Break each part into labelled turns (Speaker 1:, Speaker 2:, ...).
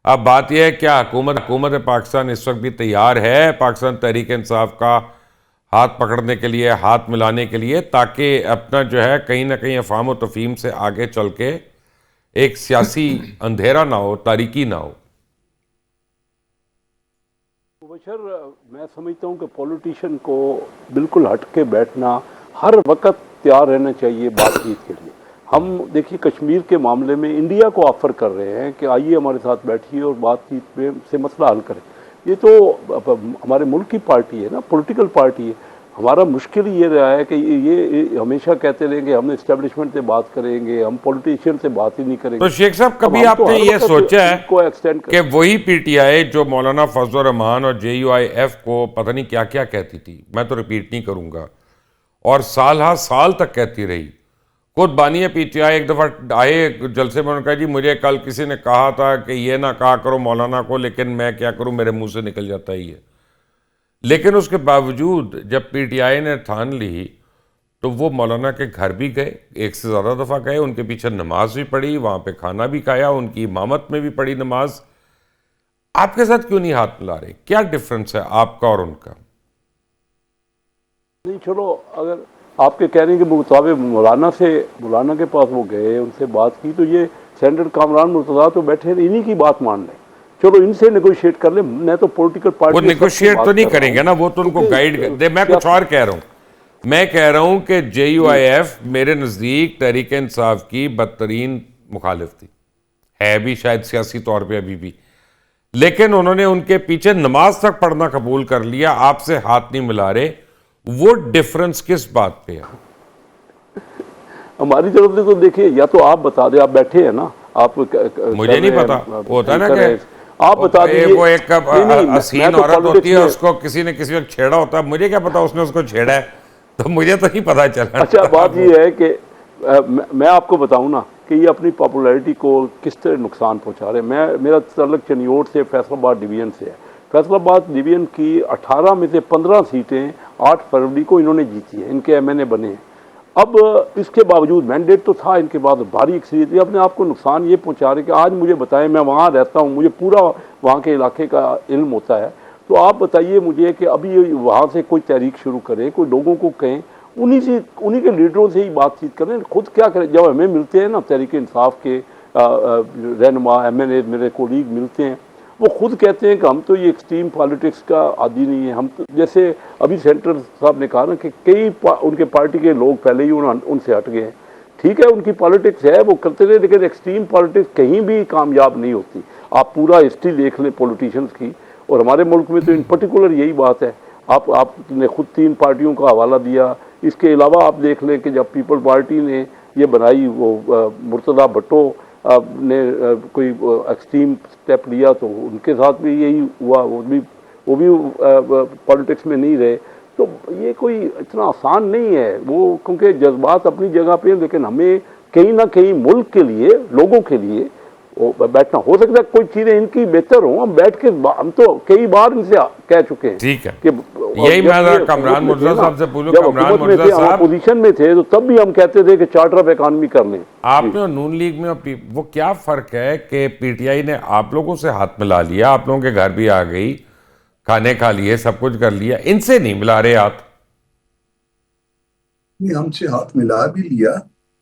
Speaker 1: اب بات یہ ہے کیا حکومت پاکستان اس وقت بھی تیار ہے پاکستان تحریک انصاف کا ہاتھ پکڑنے کے لیے، ہاتھ ملانے کے لیے، تاکہ اپنا جو ہے کہیں نہ کہیں افہام و تفہیم سے آگے چل کے ایک سیاسی اندھیرا نہ ہو، تاریکی نہ ہو؟
Speaker 2: بشر میں سمجھتا ہوں کہ پولیٹیشین کو بالکل ہٹ کے بیٹھنا، ہر وقت تیار رہنا چاہیے بات چیت کے لیے. ہم دیکھیے کشمیر کے معاملے میں انڈیا کو آفر کر رہے ہیں کہ آئیے ہمارے ساتھ بیٹھیے اور بات چیت میں سے مسئلہ حل کریں. یہ تو ہمارے ملک کی پارٹی ہے نا، پولیٹیکل پارٹی ہے. ہمارا مشکل یہ رہا ہے کہ یہ ہمیشہ کہتے رہیں گے ہم اسٹیبلشمنٹ سے بات کریں گے، ہم پولیٹیشین سے بات ہی نہیں کریں گے.
Speaker 1: تو شیخ صاحب کبھی آپ نے یہ سوچا ہے کہ وہی پی ٹی آئی جو مولانا فضل الرحمان اور جے یو آئی ایف کو پتہ نہیں کیا کیا کہتی تھی، میں تو ریپیٹ نہیں کروں گا، اور سال ہا سال تک کہتی رہی. خود بانی پی ٹی آئی ایک دفعہ آئے جلسے میں، انہوں نے کہا جی مجھے کل کسی نے کہا تھا کہ یہ نہ کہا کرو مولانا کو، لیکن میں کیا کروں، میرے منہ سے نکل جاتا ہی ہے. لیکن اس کے باوجود جب پی ٹی آئی نے ٹھان لی تو وہ مولانا کے گھر بھی گئے، ایک سے زیادہ دفعہ گئے، ان کے پیچھے نماز بھی پڑھی، وہاں پہ کھانا بھی کھایا، ان کی امامت میں بھی پڑھی نماز. آپ کے ساتھ کیوں نہیں ہاتھ ملا رہے؟ کیا ڈفرنس ہے آپ کا اور ان کا؟
Speaker 2: نہیں چلو، اگر آپ کے کہنے کے مطابق مولانا کے پاس وہ گئے، ان سے بات کی، تو یہ سینیٹر کامران مرتضیٰ تو بیٹھے انہی کی بات مان لیں. چلو ان سے نیگوشیٹ کر لیں. میں تو پولیٹیکل پارٹی
Speaker 1: وہ نیگوشیٹ تو نہیں کریں گے نا، وہ تو ان کو گائیڈ دے. میں کچھ اور کہہ رہا ہوں. میں کہہ رہا ہوں کہ جے یو آئی ایف میرے نزدیک تحریک انصاف کی بدترین مخالف تھی، ہے بھی شاید سیاسی طور پہ ابھی بھی، لیکن انہوں نے ان کے پیچھے نماز تک پڑھنا قبول کر لیا، آپ سے ہاتھ نہیں ملا رہے. وہ ڈیفرنس کس بات پہ ہے؟
Speaker 2: ہماری طرف سے تو دیکھیے، یا تو آپ بتا دیں، آپ بیٹھے ہیں نا، آپ
Speaker 1: مجھے نہیں پتا. ہوتا ہے نا کہ
Speaker 2: آپ بتا دیجیے.
Speaker 1: وہ ایک حسین عورت ہوتی ہے، اس کو کسی نے کسی وقت چھیڑا ہوتا ہے، مجھے کیا پتا اس نے اس کو چھیڑا ہے، تو مجھے تو نہیں پتا چلا.
Speaker 2: اچھا بات یہ ہے کہ میں آپ کو بتاؤں نا کہ یہ اپنی پاپولیرٹی کو کس طرح نقصان پہنچا رہے ہیں. میرا تعلق چنیوٹ سے فیصل آباد ڈویژن سے ہے. فیصل آباد ڈویژن کی 18 میں سے 15 سیٹیں 8 فروری کو انہوں نے جیتی ہیں، ان کے ایم این اے بنے ہیں. اب اس کے باوجود مینڈیٹ تو تھا ان کے بعد، بھاری اکثریت، یہ اپنے آپ کو نقصان یہ پہنچا رہے کہ آج مجھے بتائیں، میں وہاں رہتا ہوں، مجھے پورا وہاں کے علاقے کا علم ہوتا ہے. تو آپ بتائیے مجھے کہ ابھی وہاں سے کوئی تحریک شروع کرے، کوئی لوگوں کو کہیں، انہی کے لیڈروں سے ہی بات چیت کریں. خود کیا کریں؟ جب ہمیں ملتے ہیں نا تحریک انصاف کے رہنما ایم این اے، میرے کولیگ ملتے ہیں، وہ خود کہتے ہیں کہ ہم تو یہ ایکسٹریم پالیٹکس کا عادی نہیں ہے. ہم تو جیسے ابھی سینٹر صاحب نے کہا نا کہ کئی ان کے پارٹی کے لوگ پہلے ہی ان سے ہٹ گئے ہیں. ٹھیک ہے، ان کی پالیٹکس ہے، وہ کرتے رہے، لیکن ایکسٹریم پالیٹکس کہیں بھی کامیاب نہیں ہوتی. آپ پورا ہسٹری دیکھ لیں پولیٹیشنز کی، اور ہمارے ملک میں تو ان پرٹیکولر یہی بات ہے. آپ نے خود 3 پارٹیوں کا حوالہ دیا. اس کے علاوہ آپ دیکھ لیں کہ جب پیپل پارٹی نے یہ بنائی، وہ مرتضیٰ بھٹو نے کوئی ایکسٹریم سٹیپ لیا، تو ان کے ساتھ بھی یہی ہوا، وہ بھی پالیٹکس میں نہیں رہے. تو یہ کوئی اتنا آسان نہیں ہے وہ، کیونکہ جذبات اپنی جگہ پہ ہیں، لیکن ہمیں کہیں نہ کہیں ملک کے لیے، لوگوں کے لیے بیٹھنا. ہو سکتا ہے کوئی چیزیں ان کی بہتر ہوں، ہم بیٹھ کے، ہم تو کئی بار ان سے کہہ چکے ہیں.
Speaker 1: ٹھیک ہے،
Speaker 2: کہ
Speaker 1: یہی میں کامران مرتضیٰ صاحب سے پوچھوں.
Speaker 2: جب حکومت میں تھے، ہم اپوزیشن میں تھے، تو تب بھی ہم کہتے تھے کہ چارٹر آف اکانومی کر لیں.
Speaker 1: آپ نے نون لیگ میں وہ کیا فرق ہے کہ پی ٹی آئی نے آپ لوگوں سے ہاتھ ملا لیا، آپ لوگوں کے گھر بھی آ گئی، کھانے کھا لیے، سب کچھ کر لیا، ان سے نہیں ملا رہے ہاتھ؟
Speaker 3: ہم سے ہاتھ ملا بھی لیا.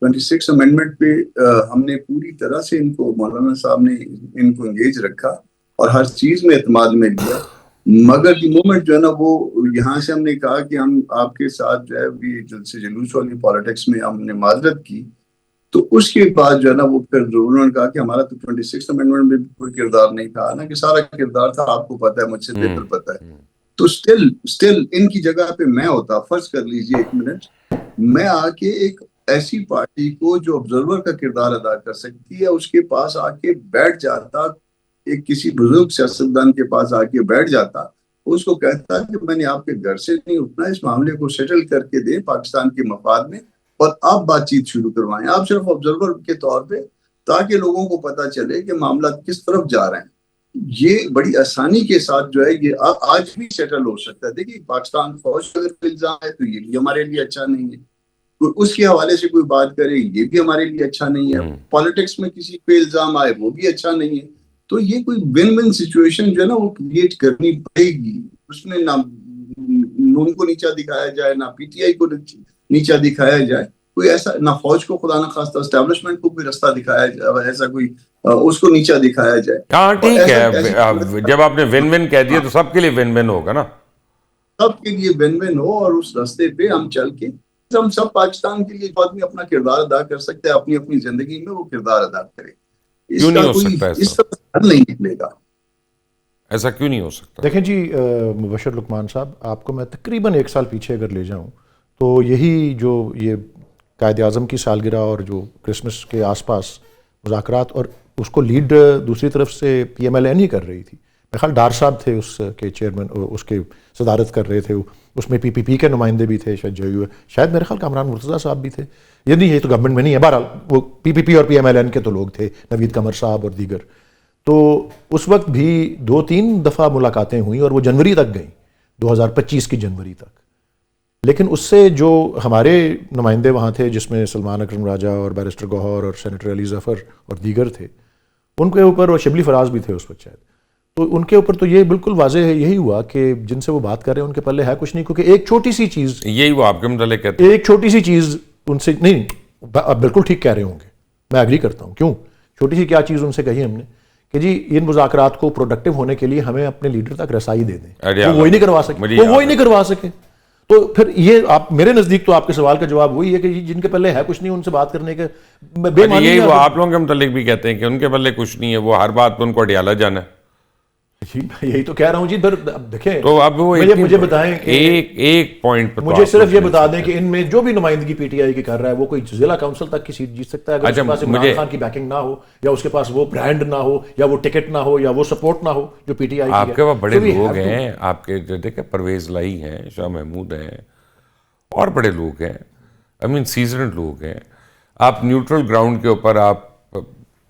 Speaker 3: 26 امینڈمنٹ پہ ہم نے پوری طرح سے ان کو، مولانا صاحب نے ان کو انگیج رکھا اور ہر چیز میں اعتماد میں لیا. مگر دی مومنٹ جو ہے نا، وہ یہاں سے ہم نے کہا کہ ہم آپ کے ساتھ جو ہے جلسے جلوس والی پالیٹکس میں ہم نے معذرت کی، تو اس کے بعد جو ہے نا وہ پھر انہوں نے کہا کہ ہمارا تو 26 امینڈمنٹ میں کوئی کردار نہیں تھا نا، کہ سارا کردار تھا، آپ کو پتہ ہے، مجھ سے بہتر پتہ ہے. تو سٹل ان کی جگہ پہ میں ہوتا، فرض کر لیجئے 1 منٹ، میں آ کے ایک ایسی پارٹی کو جو آبزرور کا کردار ادا کر سکتی ہے، اس کے پاس آ کے بیٹھ جاتا، ایک کسی بزرگ سیاستدان کے پاس آ کے بیٹھ جاتا، اس کو کہتا کہ میں نے آپ کے گھر سے نہیں اٹھنا، اس معاملے کو سیٹل کر کے دیں پاکستان کے مفاد میں، اور آپ بات چیت شروع کروائیں، آپ صرف آبزرور کے طور پہ، تاکہ لوگوں کو پتا چلے کہ معاملات کس طرف جا رہے ہیں. یہ بڑی آسانی کے ساتھ جو ہے یہ آج بھی سیٹل ہو سکتا ہے. دیکھیے پاکستان فوج کا اگر الزام ہے تو یہ بھی ہمارے لیے اچھا نہیں ہے، اس کے حوالے سے کوئی بات کرے یہ بھی ہمارے لیے اچھا نہیں ہے، پالیٹکس میں کسی پہ الزام آئے وہ بھی اچھا نہیں ہے. تو یہ کوئی ون ون سچویشن جو ہے نا وہ کریٹ کرنی پڑے گی. اس میں نہ ان کو نیچا دکھایا جائے، نہ پی ٹی آئی کو نیچا دکھایا جائے، کوئی ایسا نہ فوج کو خدا نہ خواستہ اسٹیبلشمنٹ کو کوئی رستہ دکھایا جائے، ایسا کوئی اس کو نیچا دکھایا جائے.
Speaker 1: ہاں ٹھیک ہے، جب آپ نے ون ون کہہ دیا تو سب کے لیے ون ون ہوگا نا،
Speaker 3: سب کے لیے ون ون ہو، اور اس راستے پہ ہم چل کے ہم سب پاکستان کے لیے آدمی اپنا کردار ادا کر سکتے ہیں، اپنی اپنی زندگی میں وہ کردار ادا کرے.
Speaker 1: کیوں نہیں ہو سکتا ایسا؟
Speaker 3: اس طرح حل نہیں نکلے گا.
Speaker 1: ایسا کیوں نہیں ہو سکتا؟
Speaker 4: دیکھیں جی مبشر لقمان صاحب، آپ کو میں تقریباً 1 سال پیچھے اگر لے جاؤں تو یہی جو یہ قائد اعظم کی سالگرہ اور جو کرسمس کے آس پاس مذاکرات، اور اس کو لیڈ دوسری طرف سے پی ایم ایل این ہی کر رہی تھی. میرے خیال ڈار صاحب تھے اس کے چیئرمین، اس کے صدارت کر رہے تھے. اس میں پی پی پی کے نمائندے بھی تھے، شاید JU، شاید میرے خیال کامران مرتضیٰ صاحب بھی تھے. یہ تو گورنمنٹ میں نہیں ہے، بہرحال وہ پی پی پی اور پی ایم ایل این کے تو لوگ تھے، نوید قمر صاحب اور دیگر. تو اس وقت بھی 2-3 دفعہ ملاقاتیں ہوئیں اور وہ جنوری تک گئیں، 2025 کی جنوری تک. لیکن اس سے جو ہمارے نمائندے وہاں تھے، جس میں سلمان اکرم راجہ اور بیرسٹر گوہر اور سینیٹر علی ظفر اور دیگر تھے، ان کے اوپر، اور شبلی فراز بھی تھے اس وقت شاید، تو ان کے اوپر تو یہ بالکل واضح ہے، یہی ہوا کہ جن سے وہ بات کر رہے ہیں ان کے پلے ہے کچھ نہیں. کیونکہ ایک چھوٹی سی چیز،
Speaker 1: یہی وہ آپ کے متعلق کہتے ہیں،
Speaker 4: ایک چھوٹی سی چیز ان سے نہیں، آپ بالکل ٹھیک کہہ رہے ہوں گے، میں ایگری کرتا ہوں. کیوں چھوٹی سی کیا چیز ان سے کہی ہم نے کہ جی ان مذاکرات کو پروڈکٹیو ہونے کے لیے ہمیں اپنے لیڈر تک رسائی دے دیں. وہ وہی نہیں کروا سکے. تو پھر یہ آپ میرے نزدیک تو آپ کے سوال کا جواب وہی ہے کہ جن کے پلے ہے کچھ نہیں، ان سے بات کرنے کے بے معنی.
Speaker 1: یہی وہ آپ لوگوں کے متعلق بھی کہتے ہیں کہ ان کے پلے کچھ نہیں ہے، وہ ہر بات پہ ان کو اڈیالہ جانا ہے.
Speaker 4: یہی تو کہہ رہا ہوں جی. پھر دیکھیں،
Speaker 1: تو اب وہ
Speaker 4: مجھے بتائیں،
Speaker 1: ایک پوائنٹ پہ
Speaker 4: مجھے صرف یہ بتا دیں کہ ان میں جو بھی نمائندگی پی ٹی آئی کی کر رہا ہے وہ کوئی ضلع کونسل تک کی سیٹ جیت سکتا ہے اگر اس کے پاس عمران خان کی بیکنگ نہ ہو، یا اس کے پاس وہ برانڈ نہ ہو، یا وہ ٹکٹ نہ ہو، یا وہ سپورٹ نہ ہو جو پی ٹی آئی کی ہے.
Speaker 1: آپ کے وہ بڑے لوگ ہیں، آپ کے جو دیکھیں پرویز لائی ہیں، شاہ محمود ہیں، اور بڑے لوگ ہیں، سیزنڈ لوگ ہیں. آپ نیوٹرل گراؤنڈ کے اوپر آپ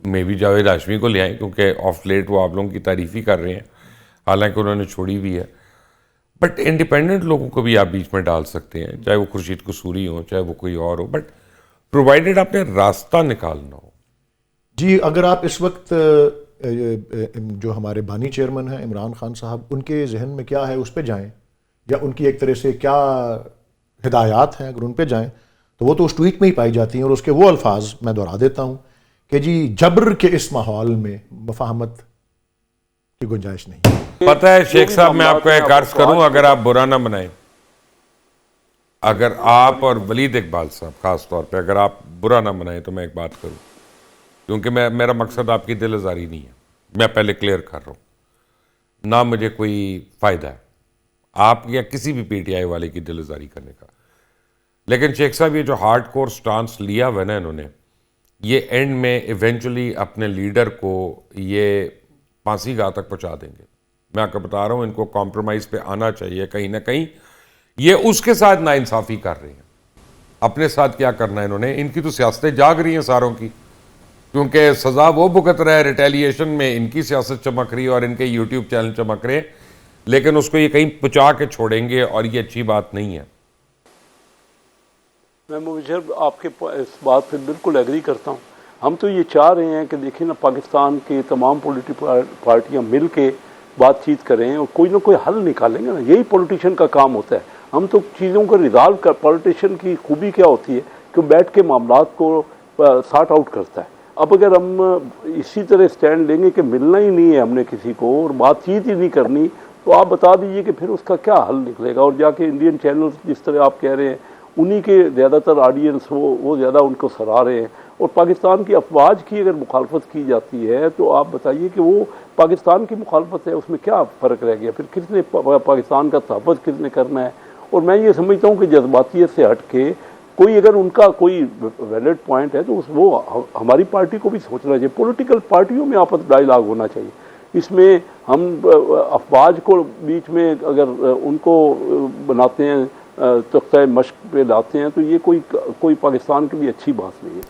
Speaker 1: میں بھی جاوید ہاشمی کو لے آئیں، کیونکہ آف لیٹ وہ آپ لوگوں کی تعریف ہی کر رہے ہیں، حالانکہ انہوں نے چھوڑی بھی ہے. بٹ انڈیپینڈنٹ لوگوں کو بھی آپ بیچ میں ڈال سکتے ہیں، چاہے وہ خورشید قصوری ہو، چاہے وہ کوئی اور ہو، بٹ پرووائڈیڈ آپ نے راستہ نکالنا ہو.
Speaker 4: جی اگر آپ اس وقت جو ہمارے بانی چیئرمین ہیں عمران خان صاحب، ان کے ذہن میں کیا ہے اس پہ جائیں، یا ان کی ایک طرح سے کیا ہدایات ہیں اگر ان پہ جائیں تو وہ تو اس ٹویٹ میں ہی پائی جاتی ہیں. اور اس کے وہ الفاظ میں دہرا دیتا ہوں کہ جی جبر کے اس ماحول میں مفاہمت کی گنجائش نہیں.
Speaker 1: پتہ ہے شیخ صاحب، میں آپ کو ایک عرض کروں، اگر آپ برا نہ بنائیں، اگر آپ اور ولید اقبال صاحب خاص طور پہ اگر آپ برا نہ بنائیں تو میں ایک بات کروں، کیونکہ میرا مقصد آپ کی دل آزاری نہیں ہے، میں پہلے کلیئر کر رہا ہوں، نہ مجھے کوئی فائدہ ہے آپ یا کسی بھی پی ٹی آئی والے کی دل آزاری کرنے کا. لیکن شیخ صاحب یہ جو ہارڈ کور سٹانس لیا ہوا نا انہوں نے، یہ اینڈ میں ایونچولی اپنے لیڈر کو یہ پھانسی گاہ تک پہنچا دیں گے. میں آپ کو بتا رہا ہوں، ان کو کمپرومائز پہ آنا چاہیے کہیں نہ کہیں. یہ اس کے ساتھ ناانصافی کر رہے ہیں، اپنے ساتھ کیا کرنا ہے انہوں نے. ان کی تو سیاستیں جاگ رہی ہیں ساروں کی، کیونکہ سزا وہ بھگت رہا ہے، ریٹیلیشن میں ان کی سیاست چمک رہی ہے اور ان کے یوٹیوب چینل چمک رہے ہیں، لیکن اس کو یہ کہیں پہنچا کے چھوڑیں گے، اور یہ اچھی بات نہیں ہے.
Speaker 2: میں مبشر آپ کے اس بات پہ بالکل ایگری کرتا ہوں. ہم تو یہ چاہ رہے ہیں کہ دیکھیں نا، پاکستان کے تمام پولیٹیکل پارٹیاں مل کے بات چیت کریں اور کوئی نہ کوئی حل نکالیں گے نا. یہی پولیٹیشین کا کام ہوتا ہے. ہم تو چیزوں کو ریزالو کر، پولیٹیشین کی خوبی کیا ہوتی ہے کہ بیٹھ کے معاملات کو سارٹ آؤٹ کرتا ہے. اب اگر ہم اسی طرح سٹینڈ لیں گے کہ ملنا ہی نہیں ہے ہم نے کسی کو اور بات چیت ہی نہیں کرنی، تو آپ بتا دیجئے کہ پھر اس کا کیا حل نکلے گا. اور جا کے انڈین چینلز جس طرح آپ کہہ رہے ہیں، انہی کے زیادہ تر آڈینس وہ زیادہ ان کو سراہ رہے ہیں. اور پاکستان کی افواج کی اگر مخالفت کی جاتی ہے تو آپ بتائیے کہ وہ پاکستان کی مخالفت ہے، اس میں کیا فرق رہ گیا؟ پھر کس نے پاکستان کا تحفظ کس نے کرنا ہے؟ اور میں یہ سمجھتا ہوں کہ جذباتیت سے ہٹ کے کوئی اگر ان کا کوئی ویلڈ پوائنٹ ہے تو وہ ہماری پارٹی کو بھی سوچنا چاہیے. پولیٹیکل پارٹیوں میں آپس ڈائیلاگ ہونا چاہیے. اس میں ہم افواج کو بیچ میں اگر ان کو بناتے ہیں، تختہ مشق پہ لاتے ہیں، تو یہ کوئی پاکستان کے لیے اچھی بات نہیں ہے.